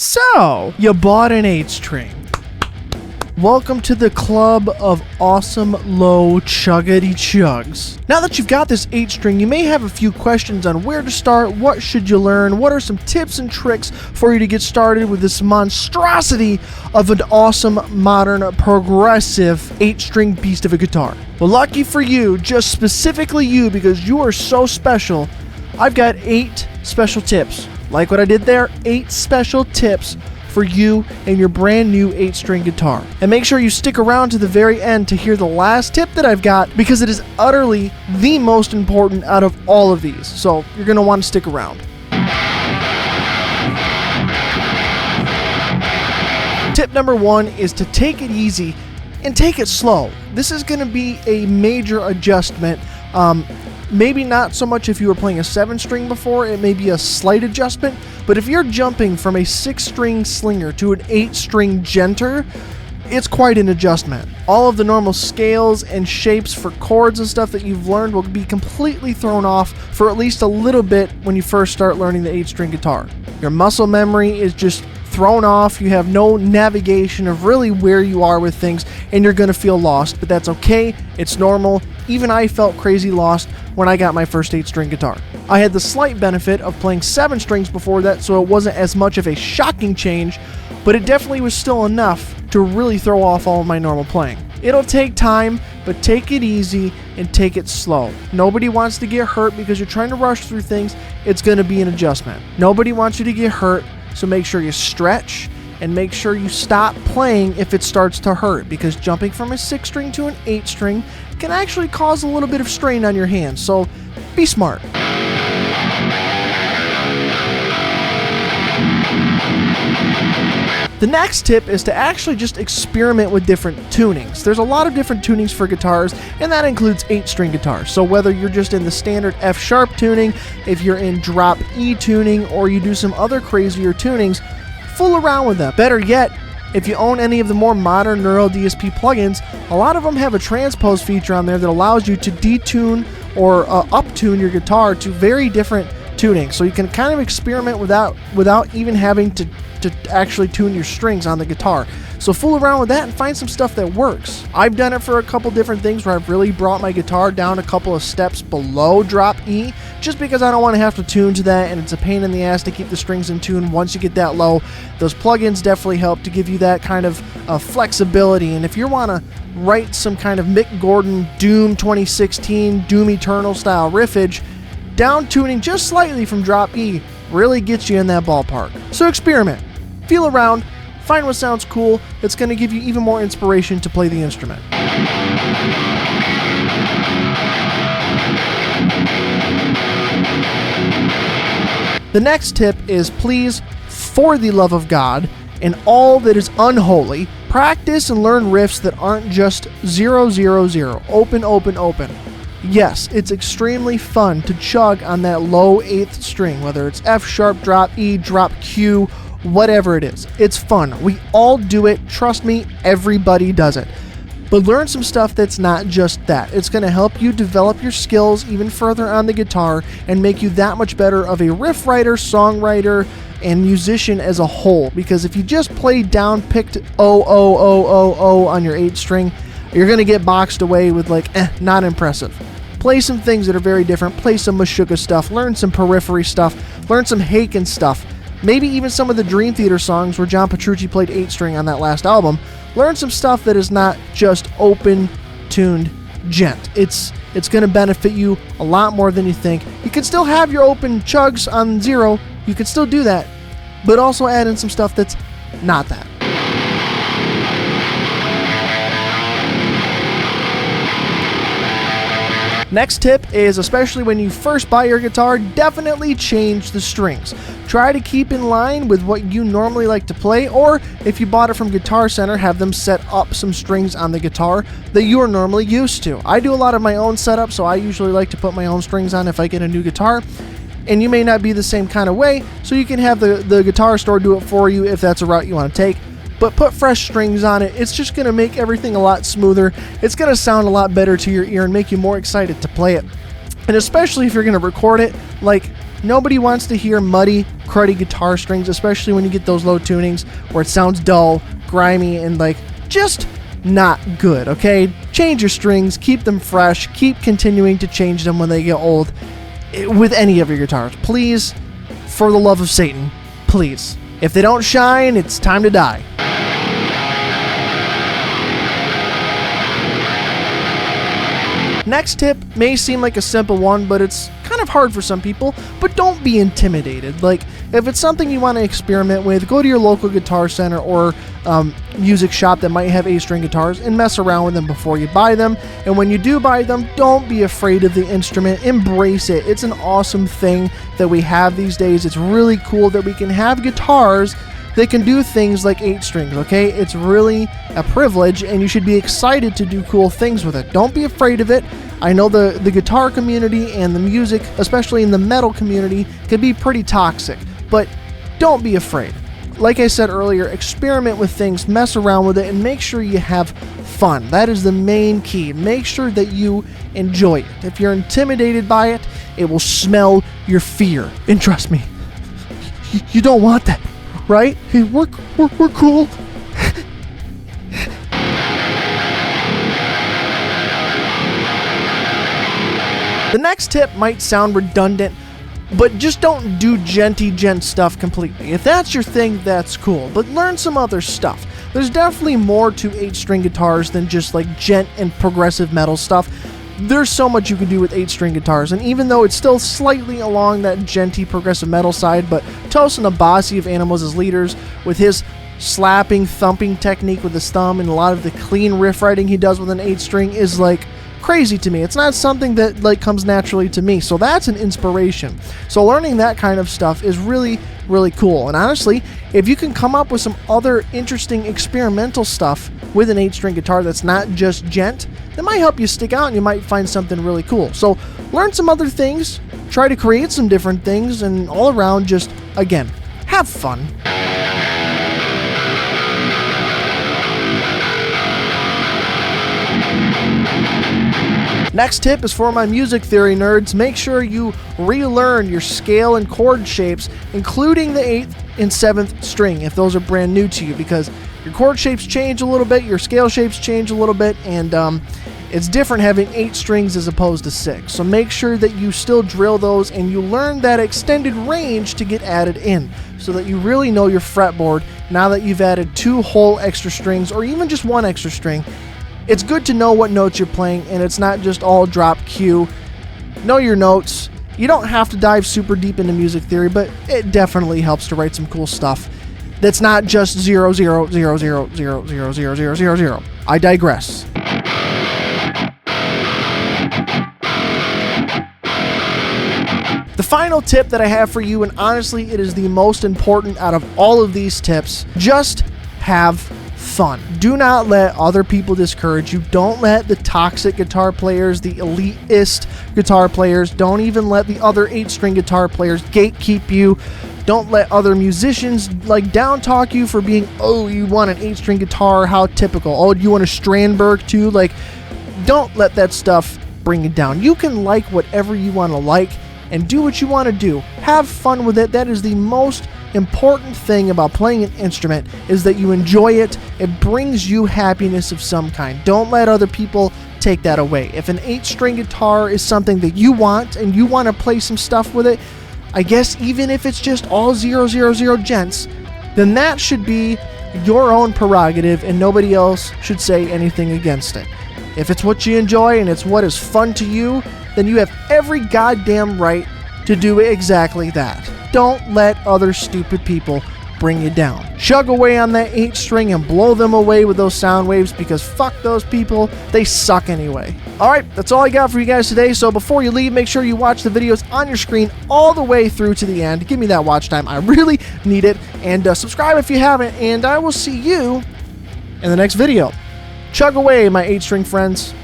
So, you bought an 8-string. Welcome to the club of awesome low chuggity chugs. Now that you've got this 8-string, you may have a few questions on where to start, what should you learn, what are some tips and tricks for you to get started with this monstrosity of an awesome, modern, progressive 8-string beast of a guitar. Well, lucky for you, just specifically you, because you are so special, I've got 8 special tips. Like what I did there, 8 special tips for you and your brand new 8-string guitar. And make sure you stick around to the very end to hear the last tip that I've got, because it is utterly the most important out of all of these. So you're going to want to stick around. Tip number 1 is to take it easy and take it slow. This is going to be a major adjustment. Maybe not so much if you were playing a 7-string before, it may be a slight adjustment, but if you're jumping from a 6-string slinger to an 8-string djenter, it's quite an adjustment. All of the normal scales and shapes for chords and stuff that you've learned will be completely thrown off for at least a little bit when you first start learning the 8-string guitar. Your muscle memory is just thrown off, you have no navigation of really where you are with things, and you're going to feel lost, but that's okay, it's normal. Even I felt crazy lost when I got my first 8-string guitar. I had the slight benefit of playing 7 strings before that, so it wasn't as much of a shocking change, but it definitely was still enough to really throw off all of my normal playing. It'll take time, but take it easy and take it slow. Nobody wants to get hurt because you're trying to rush through things. It's going to be an adjustment. Nobody wants you to get hurt, so make sure you stretch and make sure you stop playing if it starts to hurt, because jumping from a 6-string to an 8-string can actually cause a little bit of strain on your hands, so be smart. The next tip is to actually just experiment with different tunings. There's a lot of different tunings for guitars, and that includes 8-string guitars. So whether you're just in the standard F-sharp tuning, if you're in drop E tuning, or you do some other crazier tunings, fool around with them. Better yet, if you own any of the more modern Neural DSP plugins, a lot of them have a transpose feature on there that allows you to detune or uptune your guitar to very different tunings. So you can kind of experiment without even having to actually tune your strings on the guitar. So fool around with that and find some stuff that works. I've done it for a couple different things where I've really brought my guitar down a couple of steps below drop E, just because I don't want to have to tune to that, and it's a pain in the ass to keep the strings in tune once you get that low. Those plugins definitely help to give you that kind of flexibility, and if you want to write some kind of Mick Gordon Doom 2016 Doom Eternal style riffage, down tuning just slightly from drop E really gets you in that ballpark. So experiment, feel around, find what sounds cool. It's going to give you even more inspiration to play the instrument. The next tip is, please, for the love of God and all that is unholy, practice and learn riffs that aren't just 0, 0, 0, open, open, open. Yes, it's extremely fun to chug on that low 8th string, whether it's F sharp, drop E, drop Q, whatever it is. It's fun. We all do it. Trust me, everybody does it. But learn some stuff that's not just that. It's going to help you develop your skills even further on the guitar and make you that much better of a riff writer, songwriter, and musician as a whole. Because if you just play down-picked O, O, O, O, O on your 8-string, you're going to get boxed away with not impressive. Play some things that are very different. Play some Meshuggah stuff. Learn some periphery stuff. Learn some Haken stuff. Maybe even some of the Dream Theater songs where John Petrucci played 8-string on that last album. Learn some stuff that is not just open-tuned djent. It's going to benefit you a lot more than you think. You can still have your open chugs on 0. You can still do that. But also add in some stuff that's not that. Next tip is, especially when you first buy your guitar, definitely change the strings. Try to keep in line with what you normally like to play, or if you bought it from Guitar Center, have them set up some strings on the guitar that you are normally used to. I do a lot of my own setup, so I usually like to put my own strings on if I get a new guitar. And you may not be the same kind of way, so you can have the guitar store do it for you if that's a route you want to take. But put fresh strings on it. It's just going to make everything a lot smoother. It's going to sound a lot better to your ear and make you more excited to play it. And especially if you're going to record it, like Nobody wants to hear muddy, cruddy guitar strings, especially when you get those low tunings where it sounds dull, grimy, and like just not good, okay? Change your strings, keep them fresh, keep continuing to change them when they get old with any of your guitars. Please, for the love of Satan, please. If they don't shine, it's time to die. Next tip may seem like a simple one, but it's kind of hard for some people, but don't be intimidated. Like, if it's something you want to experiment with, go to your local guitar center or music shop that might have 8-string guitars and mess around with them before you buy them. And when you do buy them, don't be afraid of the instrument. Embrace it. It's an awesome thing that we have these days. It's really cool that we can have guitars that can do things like 8 strings, okay? It's really a privilege, and you should be excited to do cool things with it. Don't be afraid of it. I know the guitar community and the music, especially in the metal community, can be pretty toxic, but don't be afraid. Like I said earlier, experiment with things, mess around with it, and make sure you have fun. That is the main key. Make sure that you enjoy it. If you're intimidated by it, it will smell your fear. And trust me, you don't want that. Right? Hey, we're cool. The next tip might sound redundant, but just don't do djent stuff completely. If that's your thing, that's cool, but learn some other stuff. There's definitely more to 8-string guitars than just like djent and progressive metal stuff. There's so much you can do with 8-string guitars, and even though it's still slightly along that djenty progressive metal side, but Tosin Abasi of Animals Leaders, with his slapping, thumping technique with his thumb and a lot of the clean riff writing he does with an 8-string is like crazy to me. It's not something that like comes naturally to me, so that's an inspiration. So learning that kind of stuff is really, really cool. And honestly, if you can come up with some other interesting experimental stuff with an 8-string guitar that's not just djent, that might help you stick out and you might find something really cool. So learn some other things, try to create some different things, and all around just, again, have fun. Next tip is for my music theory nerds. Make sure you relearn your scale and chord shapes, including the 8th and 7th string if those are brand new to you, because your chord shapes change a little bit, your scale shapes change a little bit, and it's different having 8 strings as opposed to 6. So make sure that you still drill those and you learn that extended range to get added in, so that you really know your fretboard now that you've added 2 whole extra strings or even just 1 extra string. It's good to know what notes you're playing, and it's not just all drop Q. Know your notes. You don't have to dive super deep into music theory, but it definitely helps to write some cool stuff that's not just 0, 0, 0, 0, 0, 0, 0, 0, 0, 0. I digress. The final tip that I have for you, and honestly it is the most important out of all of these tips, just have fun. Do not let other people discourage you. Don't let the toxic guitar players, the elitist guitar players, don't even let the other 8-string guitar players gatekeep you. Don't let other musicians like down talk you for being, oh, you want an 8-string guitar, how typical. Oh, you want a Strandberg too? Like, don't let that stuff bring you down. You can like whatever you want to like and do what you want to do. Have fun with it. That is the most important thing about playing an instrument, is that you enjoy it. It brings you happiness of some kind. Don't let other people take that away. If an 8-string guitar is something that you want and you want to play some stuff with it, I guess even if it's just all 0, 0, 0 djents, then that should be your own prerogative and nobody else should say anything against it. If it's what you enjoy and it's what is fun to you, then you have every goddamn right to do exactly that. Don't let other stupid people bring you down. Chug away on that 8-string and blow them away with those sound waves, because fuck those people, they suck anyway. Alright, that's all I got for you guys today, so before you leave, make sure you watch the videos on your screen all the way through to the end. Give me that watch time, I really need it, and subscribe if you haven't, and I will see you in the next video. Chug away, my 8-string friends.